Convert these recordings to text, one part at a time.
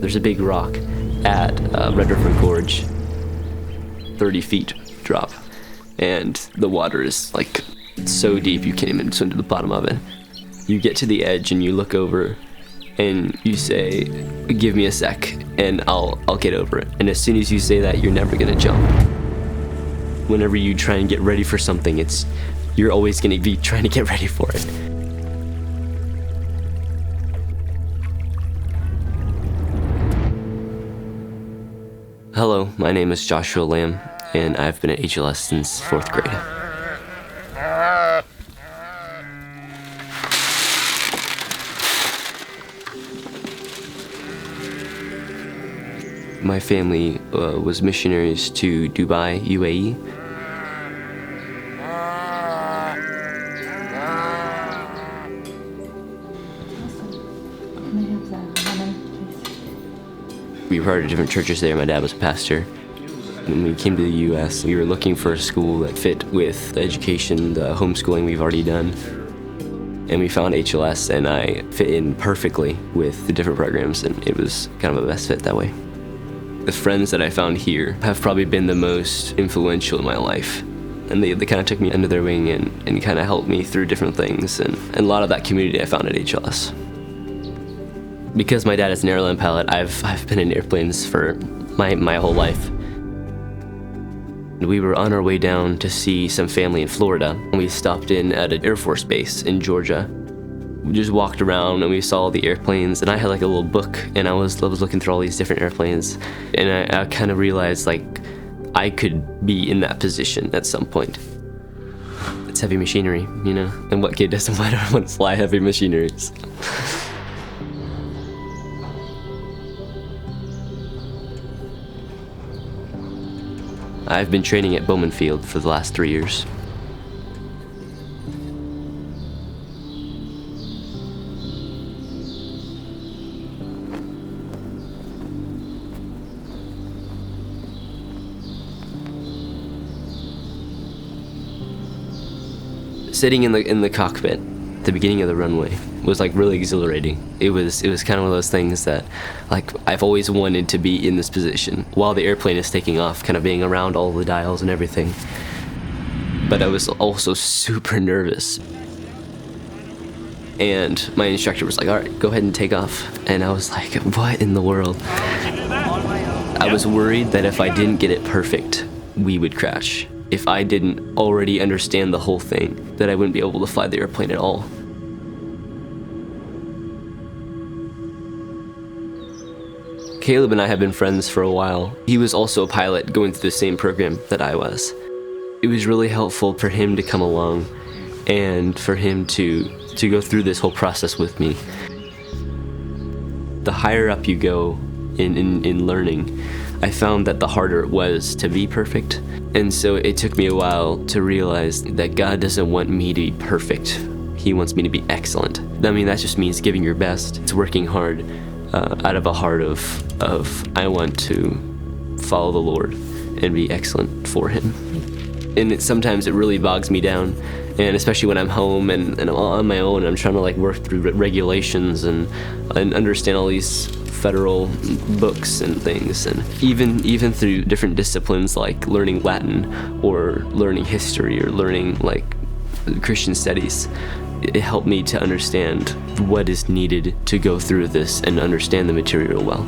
There's a big rock at Red River Gorge, 30 feet drop, and the water is like so deep you can't even swim to the bottom of it. You get to the edge and you look over and you say, "Give me a sec and I'll get over it." And as soon as you say that, you're never gonna jump. Whenever you try and get ready for something, you're always gonna be trying to get ready for it. Hello, my name is Joshua Lamb, and I've been at HLS since 4th grade. My family was missionaries to Dubai, UAE. We were part of different churches there. My dad was a pastor. When we came to the U.S., we were looking for a school that fit with the education, the homeschooling we've already done. And we found HLS, and I fit in perfectly with the different programs, and it was kind of a best fit that way. The friends that I found here have probably been the most influential in my life. And they kind of took me under their wing and kind of helped me through different things. And a lot of that community I found at HLS. Because my dad is an airline pilot, I've been in airplanes for my whole life. We were on our way down to see some family in Florida, and we stopped in at an Air Force base in Georgia. We just walked around and we saw all the airplanes, and I had like a little book, and I was looking through all these different airplanes, and I kind of realized like I could be in that position at some point. It's heavy machinery, you know, and what kid doesn't want to fly heavy machineries? I've been training at Bowman Field for the last 3 years. Sitting in the cockpit at the beginning of the runway was like really exhilarating. It was kind of one of those things that like I've always wanted to be in this position while the airplane is taking off, kind of being around all the dials and everything. But I was also super nervous. And my instructor was like, "All right, go ahead and take off." And I was like, what in the world? I was worried that if I didn't get it perfect, we would crash. If I didn't already understand the whole thing, that I wouldn't be able to fly the airplane at all. Caleb and I have been friends for a while. He was also a pilot going through the same program that I was. It was really helpful for him to come along and for him to go through this whole process with me. The higher up you go in learning, I found that the harder it was to be perfect. And so it took me a while to realize that God doesn't want me to be perfect. He wants me to be excellent. I mean, that just means giving your best. It's working hard out of a heart of I want to follow the Lord and be excellent for Him. And sometimes it really bogs me down, and especially when I'm home and I'm on my own, I'm trying to like work through regulations and understand all these federal books and things, and even through different disciplines like learning Latin or learning history or learning like Christian studies. It helped me to understand what is needed to go through this and understand the material well.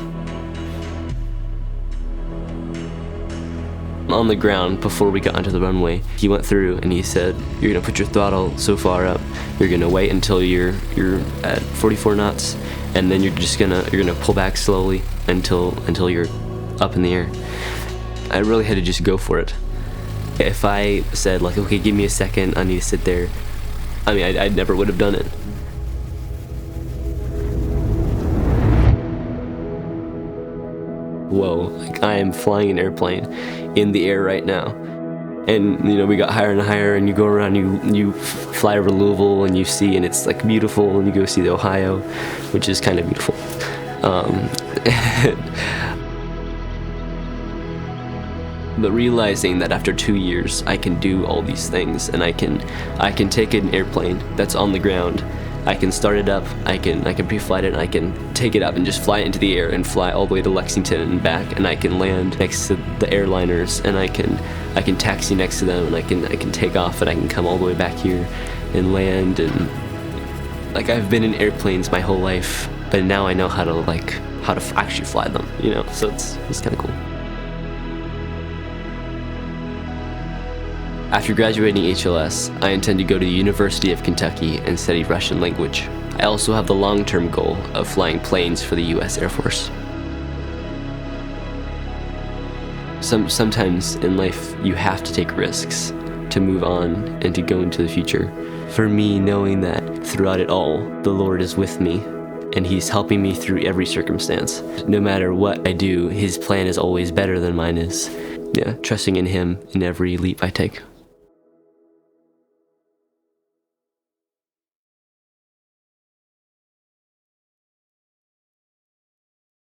On the ground, before we got onto the runway, he went through and he said, "You're gonna put your throttle so far up, you're gonna wait until you're at 44 knots, and then you're gonna pull back slowly until you're up in the air." I really had to just go for it. If I said like, "Okay, give me a second, I need to sit there," I mean, I never would have done it. Whoa, like I am flying an airplane in the air right now. And you know, we got higher and higher, and you go around, you fly over Louisville, and you see, and it's like beautiful, and you go see the Ohio, which is kind of beautiful. But realizing that after 2 years I can do all these things, and I can take an airplane that's on the ground I can start it up, I can pre-flight it, and I can take it up and just fly it into the air and fly all the way to Lexington and back, and I can land next to the airliners, and I can taxi next to them, and I can take off, and I can come all the way back here and land. And like, I've been in airplanes my whole life, but now I know how to actually fly them, you know, so it's kind of cool. After graduating HLS, I intend to go to the University of Kentucky and study Russian language. I also have the long-term goal of flying planes for the US Air Force. Sometimes in life, you have to take risks to move on and to go into the future. For me, knowing that throughout it all, the Lord is with me, and He's helping me through every circumstance. No matter what I do, His plan is always better than mine is. Yeah, trusting in Him in every leap I take.